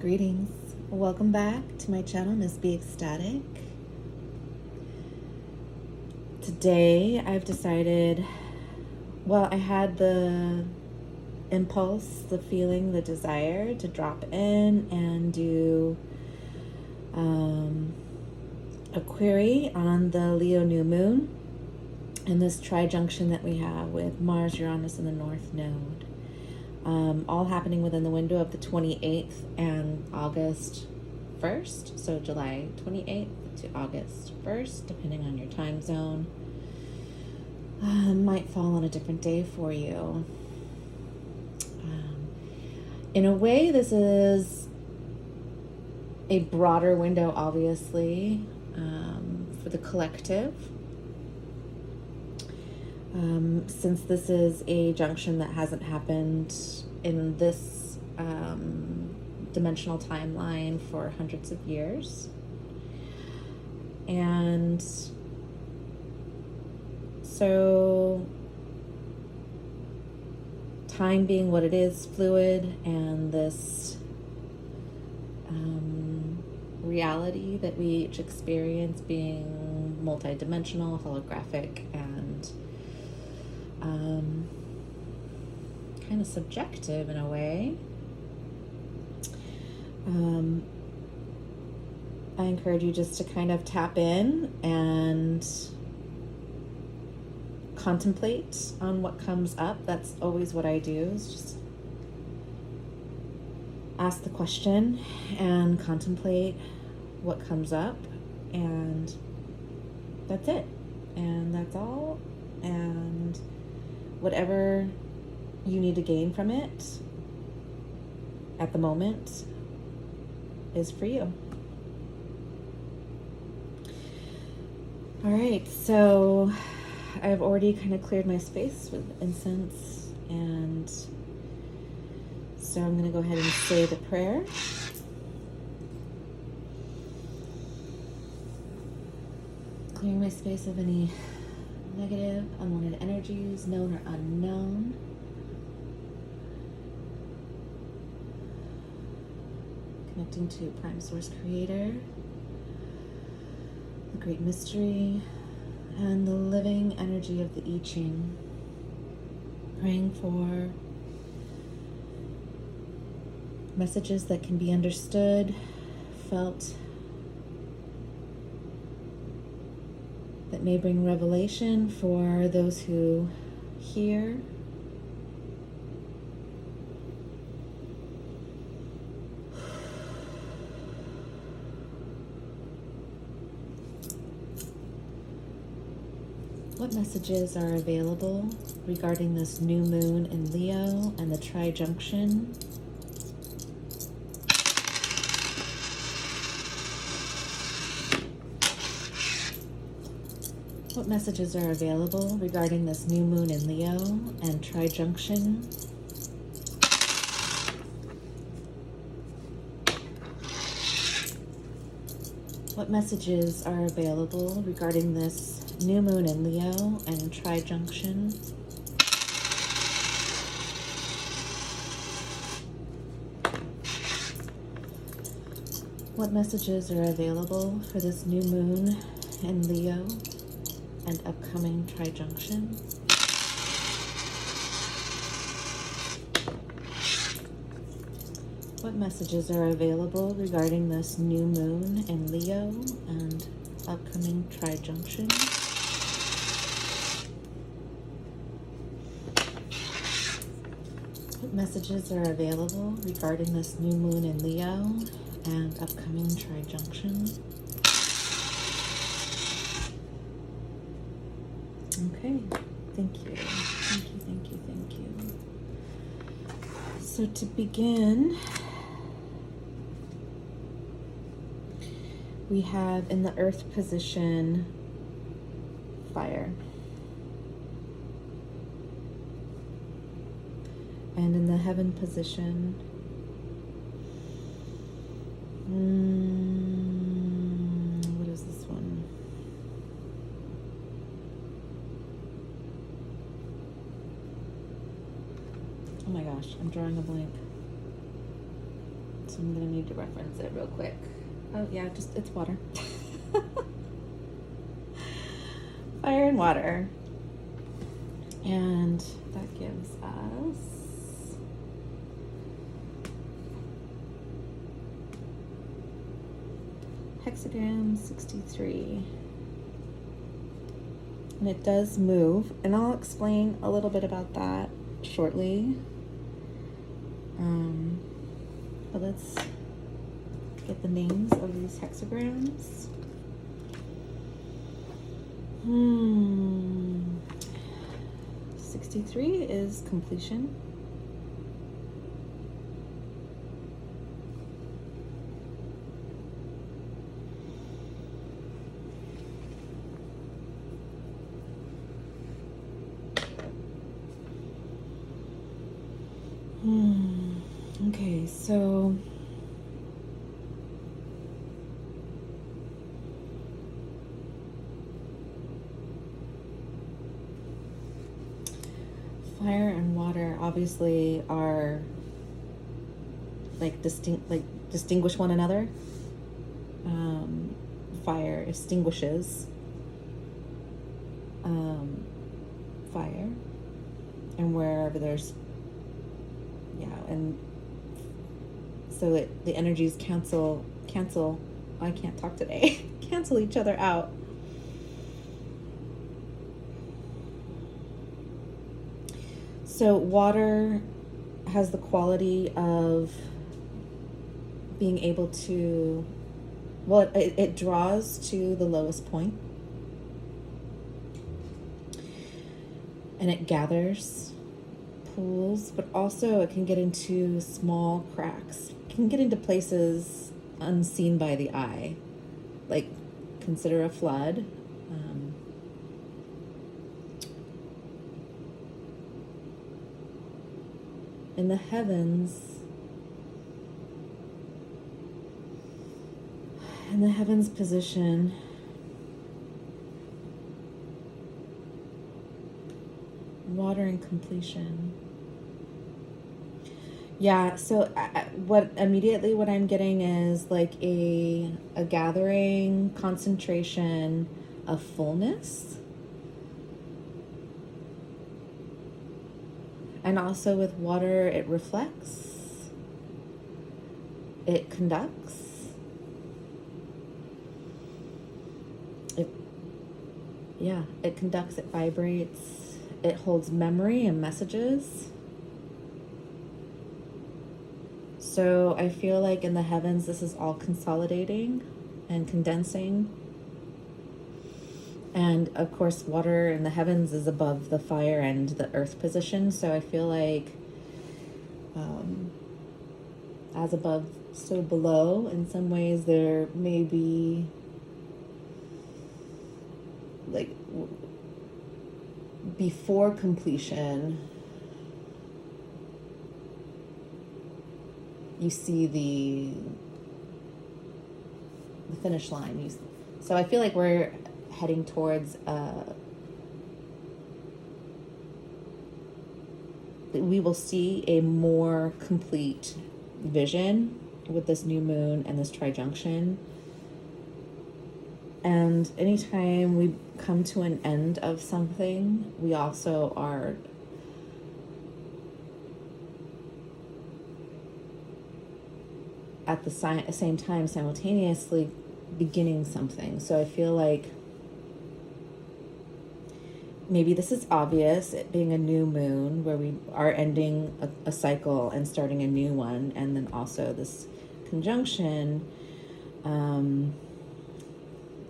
Greetings. Welcome back to my channel, Miss Be Ecstatic. Today I've decided, I had the impulse, the feeling, the desire to drop in and do a query on the Leo new moon and this trijunction that we have with Mars, Uranus, and the North Node. All happening within the window of the 28th and August 1st. So July 28th to August 1st, depending on your time zone. Might fall on a different day for you. In a way, this is a broader window, obviously, for the collective. Since this is a junction that hasn't happened in this dimensional timeline for hundreds of years. And so time being what it is, fluid, and this reality that we each experience being multidimensional, holographic, and kind of subjective in a way. I encourage you just to kind of tap in and contemplate on what comes up. That's always what I do, is just ask the question and contemplate what comes up, and that's it, and that's all. And whatever you need to gain from it at the moment is for you. All right, so I've already kind of cleared my space with incense, and so I'm going to go ahead and say the prayer. Clearing my space of any negative, unwanted energies, known or unknown. Connecting to Prime Source Creator, the Great Mystery, and the living energy of the I Ching. Praying for messages that can be understood, felt, that may bring revelation for those who hear. What messages are available regarding this new moon in Leo and the trijunction? What messages are available regarding this new moon in Leo and trijunction? What messages are available regarding this new moon in Leo and trijunction? What messages are available for this new moon in Leo and upcoming trijunction? What messages are available regarding this new moon in Leo and upcoming trijunction? What messages are available regarding this new moon in Leo and upcoming trijunction? Okay, thank you. Thank you, thank you, thank you. So to begin, we have in the earth position, fire. And in the heaven position, what is this one? Oh my gosh, I'm drawing a blank. So I'm going to need to reference it real quick. Oh, yeah, just it's water. Fire and water. And that gives us hexagram 63. And it does move, and I'll explain a little bit about that shortly. But let's get the names of these hexagrams. 63 is completion. Okay, so fire and water obviously are like distinguish one another. Fire extinguishes fire, and wherever there's and so the energies cancel I can't talk today cancel each other out. So water has the quality of being able to, well, it draws to the lowest point, and it gathers, pools, but also it can get into small cracks. It can get into places unseen by the eye, like consider a flood. In the heavens, position, water and completion. Yeah, so what I'm getting is like a gathering, concentration, a fullness. And also with water, it reflects, it conducts, it conducts, it vibrates, it holds memory and messages. So I feel like in the heavens, this is all consolidating and condensing. And of course, water in the heavens is above the fire and the earth position. So I feel like as above, so below. In some ways, there may be like before completion, you see the finish line. So I feel like we're heading towards we will see a more complete vision with this new moon and this trijunction. And anytime we come to an end of something, we also are at the same time simultaneously beginning something. So I feel like maybe this is obvious, it being a new moon where we are ending a cycle and starting a new one, and then also this conjunction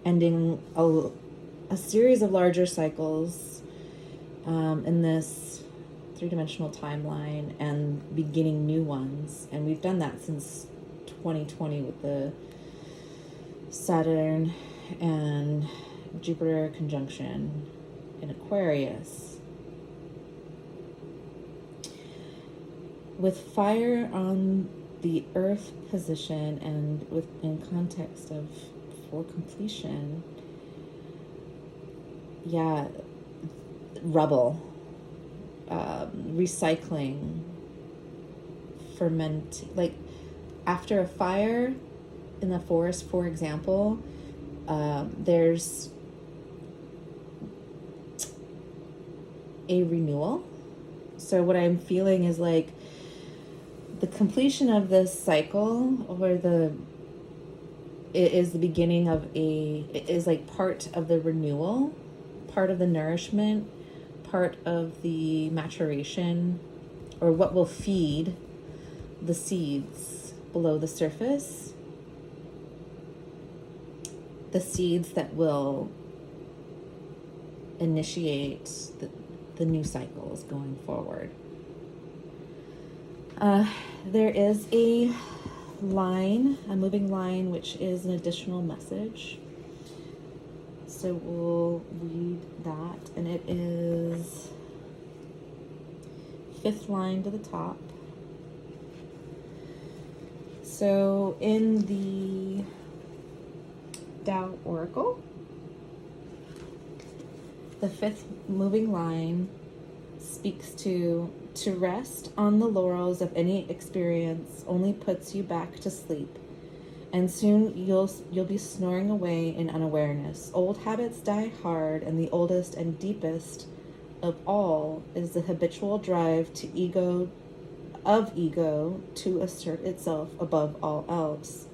ending a series of larger cycles in this three-dimensional timeline and beginning new ones. And we've done that since 2020 with the Saturn and Jupiter conjunction in Aquarius. With fire on the earth position and in context of for completion, rubble, recycling, ferment, like After a fire in the forest, for example, there's a renewal. So what I'm feeling is like the completion of this cycle, or it is the beginning of it is like part of the renewal, part of the nourishment, part of the maturation, or what will feed the seeds below the surface, the seeds that will initiate the new cycles going forward. There is a moving line, which is an additional message. So we'll read that, and it is 5th line to the top. So in the Tao Oracle, the 5th moving line speaks to rest on the laurels of any experience only puts you back to sleep, and soon you'll be snoring away in unawareness. Old habits die hard, and the oldest and deepest of all is the habitual drive to ego to assert itself above all else.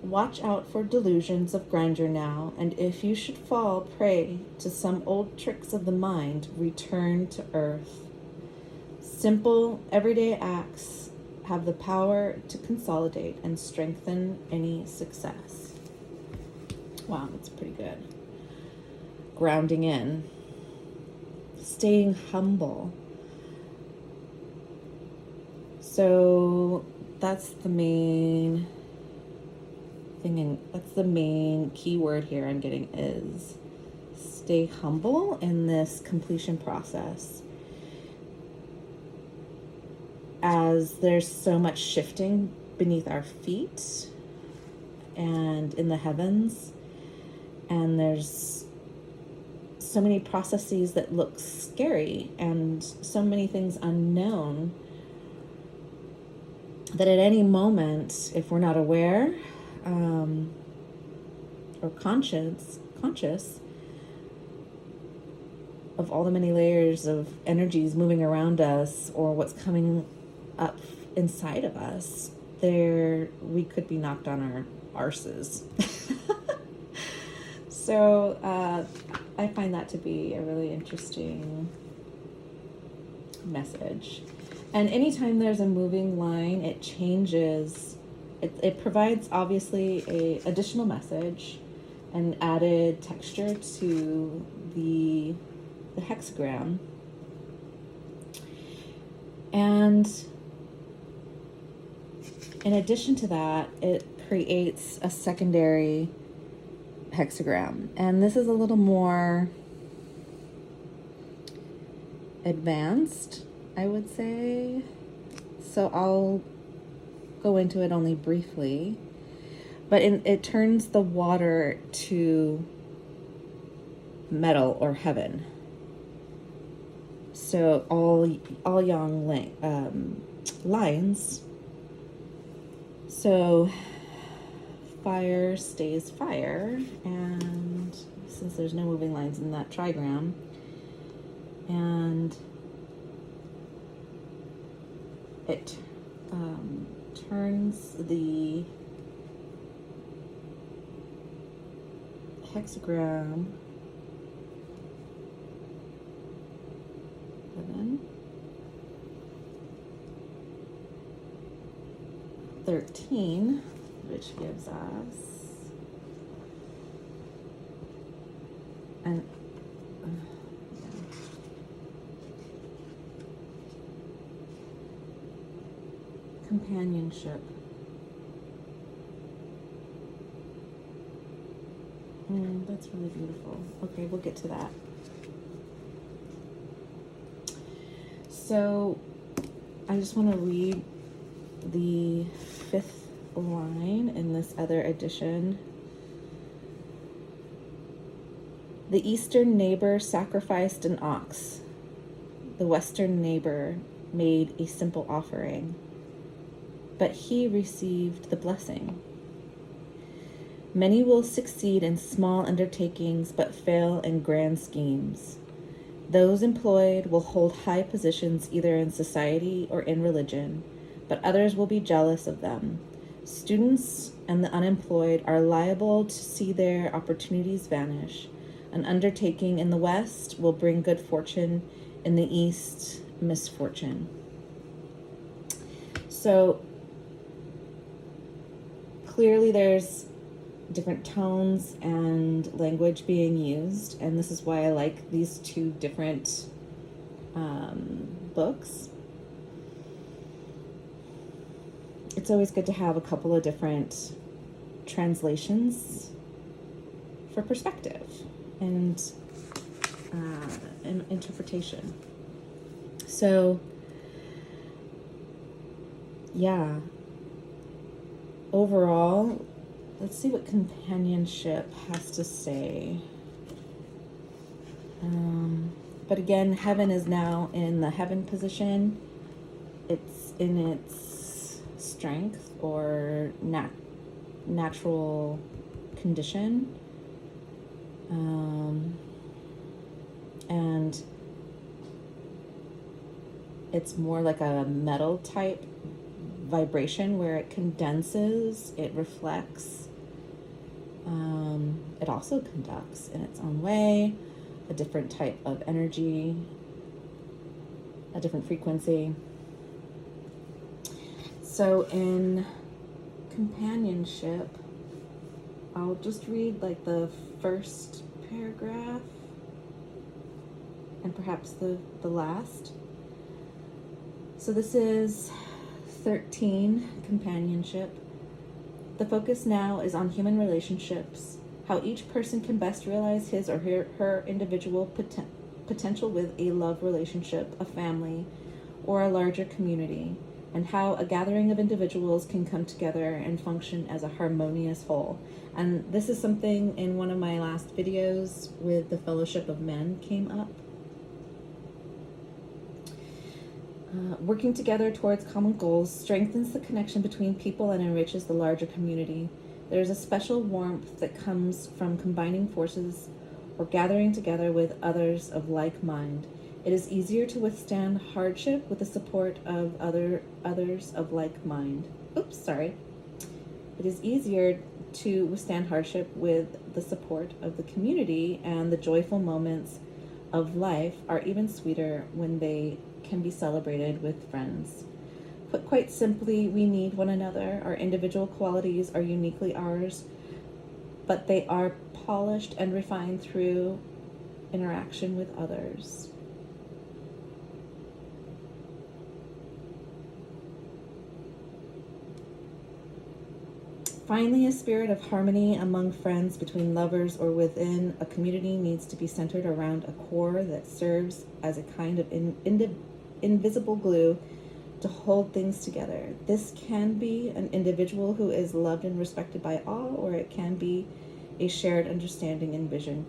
Watch out for delusions of grandeur now, and if you should fall prey to some old tricks of the mind, return to earth. Simple, everyday acts have the power to consolidate and strengthen any success. Wow, that's pretty good. Grounding in. Staying humble. So that's the main thing, and that's the main key word here I'm getting is stay humble in this completion process. As there's so much shifting beneath our feet and in the heavens, and there's so many processes that look scary and so many things unknown, that at any moment, if we're not aware or conscious of all the many layers of energies moving around us, or what's coming up inside of us, we could be knocked on our arses. So I find that to be a really interesting message. And anytime there's a moving line, it changes. It provides obviously a additional message and added texture to the hexagram. And in addition to that, it creates a secondary hexagram. And this is a little more advanced, I would say. So I'll go into it only briefly. But it turns the water to metal or heaven. So all yang lines. So fire stays fire, and since there's no moving lines in that trigram, and it turns the hexagram 13, which gives us companionship. That's really beautiful. Okay, we'll get to that. So I just want to read the 5th line in this other edition. The eastern neighbor sacrificed an ox. The western neighbor made a simple offering. but he received the blessing. Many will succeed in small undertakings, but fail in grand schemes. Those employed will hold high positions either in society or in religion, but others will be jealous of them. Students and the unemployed are liable to see their opportunities vanish. An undertaking in the West will bring good fortune, in the East, misfortune. So clearly there's different tones and language being used, and this is why I like these two different books. It's always good to have a couple of different translations for perspective and interpretation. So, yeah, overall, let's see what companionship has to say. But again, heaven is now in the heaven position. It's in its strength or natural condition. And it's more like a metal type vibration where it condenses, it reflects, it also conducts in its own way, a different type of energy, a different frequency. So in companionship, I'll just read like the first paragraph and perhaps the last. So this is 13, companionship. The focus now is on human relationships, how each person can best realize his or her individual potential with a love relationship, a family, or a larger community, and how a gathering of individuals can come together and function as a harmonious whole. And this is something in one of my last videos with the Fellowship of Men came up. Working together towards common goals strengthens the connection between people and enriches the larger community. There is a special warmth that comes from combining forces or gathering together with others of like mind. It is easier to withstand hardship with the support of others of like mind. It is easier to withstand hardship with the support of the community, and the joyful moments of life are even sweeter when they can be celebrated with friends. Put quite simply, we need one another. Our individual qualities are uniquely ours, but they are polished and refined through interaction with others. Finally, a spirit of harmony among friends, between lovers, or within a community needs to be centered around a core that serves as a kind of invisible glue to hold things together. This can be an individual who is loved and respected by all, or it can be a shared understanding and vision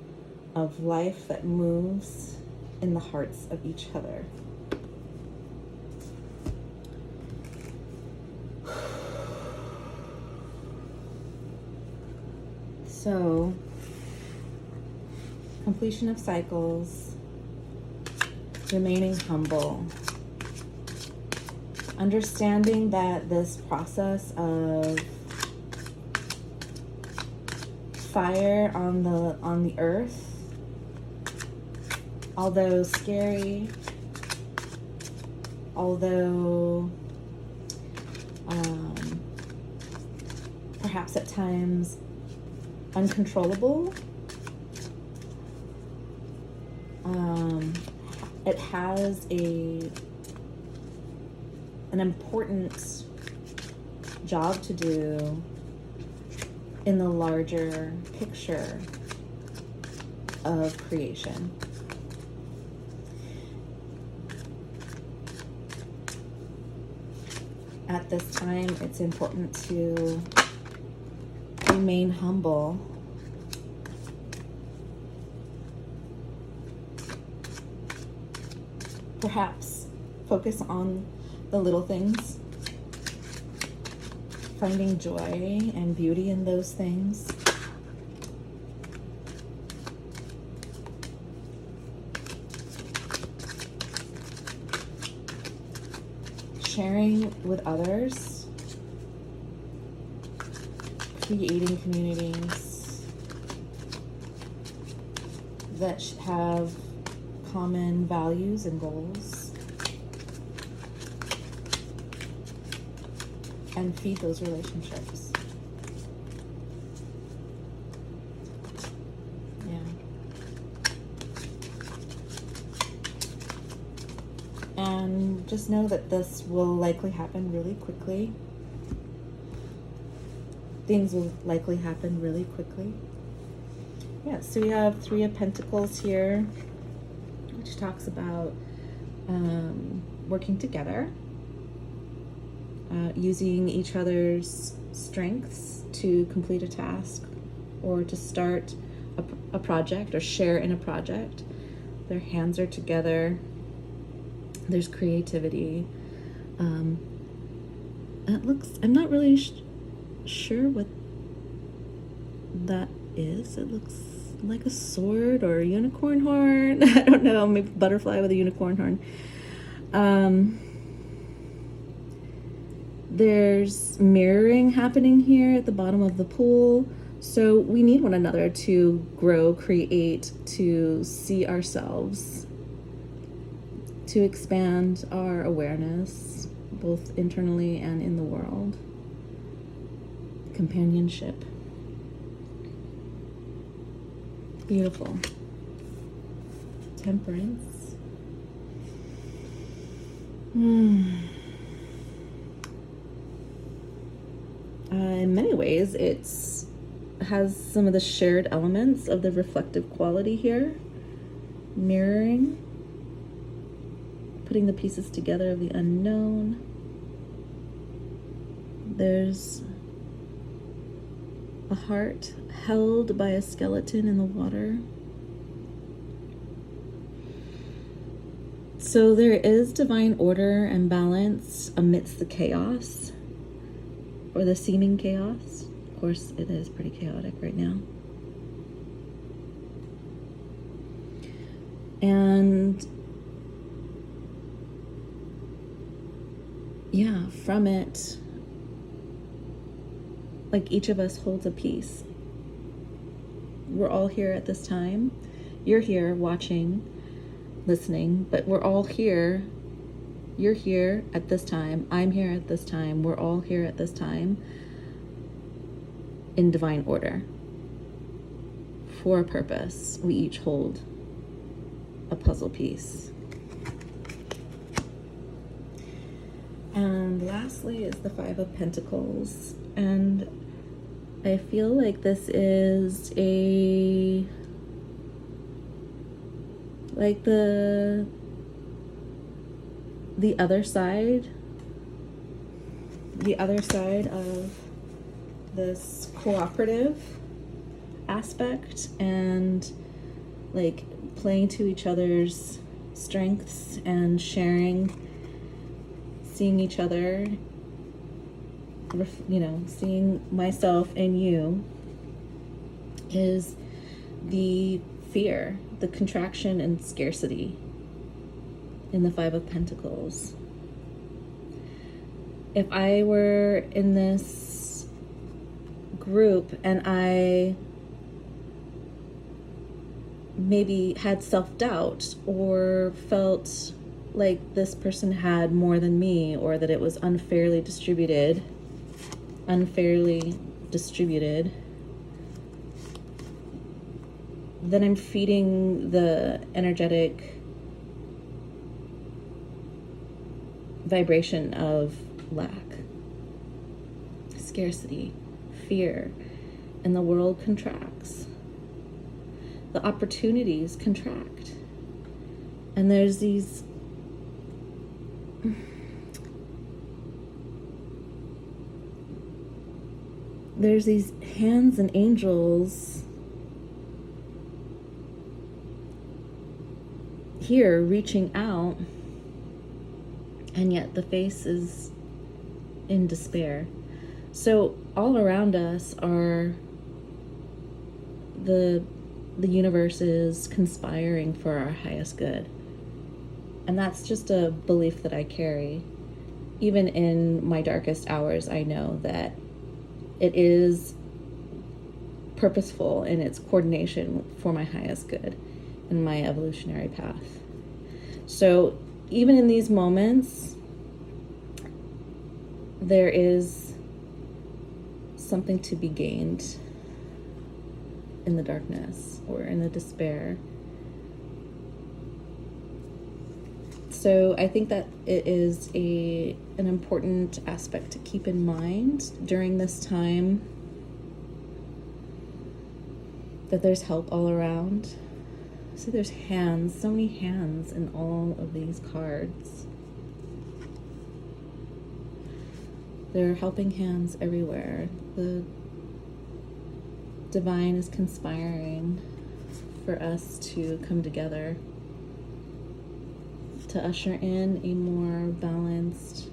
of life that moves in the hearts of each other. So, completion of cycles, remaining humble, understanding that this process of fire on the earth, although scary, although perhaps at times uncontrollable, it has an important job to do in the larger picture of creation. At this time, it's important to remain humble. Perhaps focus on the little things. finding joy and beauty in those things. Sharing with others, creating communities that have common values and goals, and feed those relationships. Yeah. And just know that this will likely happen really quickly. Things will likely happen really quickly. Yeah, so we have Three of Pentacles here, which talks about working together, using each other's strengths to complete a task or to start a project or share in a project. Their hands are together. There's creativity. It looks, I'm not really sure what that is. It looks like a sword or a unicorn horn. I don't know, maybe butterfly with a unicorn horn. There's mirroring happening here at the bottom of the pool. So we need one another to grow, create, to see ourselves, to expand our awareness, both internally and in the world. Companionship. Beautiful. Temperance. In many ways, it's has some of the shared elements of the reflective quality here. Mirroring. Putting the pieces together of the unknown. There's a heart held by a skeleton in the water. So there is divine order and balance amidst the chaos, or the seeming chaos. Of course, it is pretty chaotic right now. And yeah, from it, like each of us holds a piece. We're all here at this time. You're here watching, listening, but we're all here. You're here at this time. I'm here at this time. We're all here at this time in divine order for a purpose. We each hold a puzzle piece. And lastly is the Five of Pentacles. And I feel like this is like the other side of this cooperative aspect, and like playing to each other's strengths and sharing, seeing each other, seeing myself and you, is the fear, the contraction and scarcity in the Five of Pentacles. If I were in this group and I maybe had self-doubt or felt like this person had more than me, or that it was unfairly distributed, then I'm feeding the energetic vibration of lack, scarcity, fear, and the world contracts. The opportunities contract. And there's these hands and angels here reaching out, and yet the face is in despair. So all around us are the universe is conspiring for our highest good. And that's just a belief that I carry. Even in my darkest hours, I know that it is purposeful in its coordination for my highest good and my evolutionary path. So even in these moments, there is something to be gained in the darkness or in the despair. So I think that it is an important aspect to keep in mind during this time, that there's help all around. So there's hands, so many hands in all of these cards. There are helping hands everywhere. The divine is conspiring for us to come together, to usher in a more balanced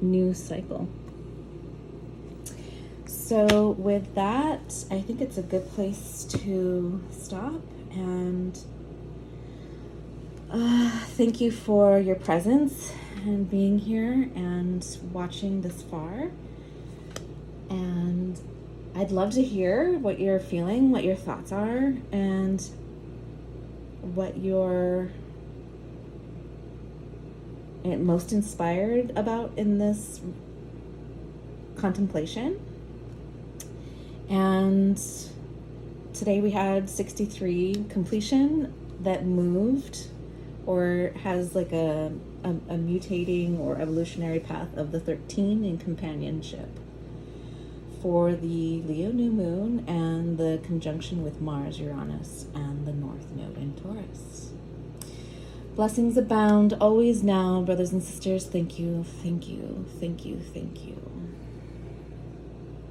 new cycle. So with that, I think it's a good place to stop, and thank you for your presence and being here and watching this far. And I'd love to hear what you're feeling, what your thoughts are, and what you're most inspired about in this contemplation. And today we had 63 completion that moved or has like a mutating or evolutionary path of the 13 in companionship for the Leo new moon and the conjunction with Mars, Uranus, and the North Node in Taurus. Blessings abound always now, brothers and sisters. Thank you, thank you, thank you, thank you.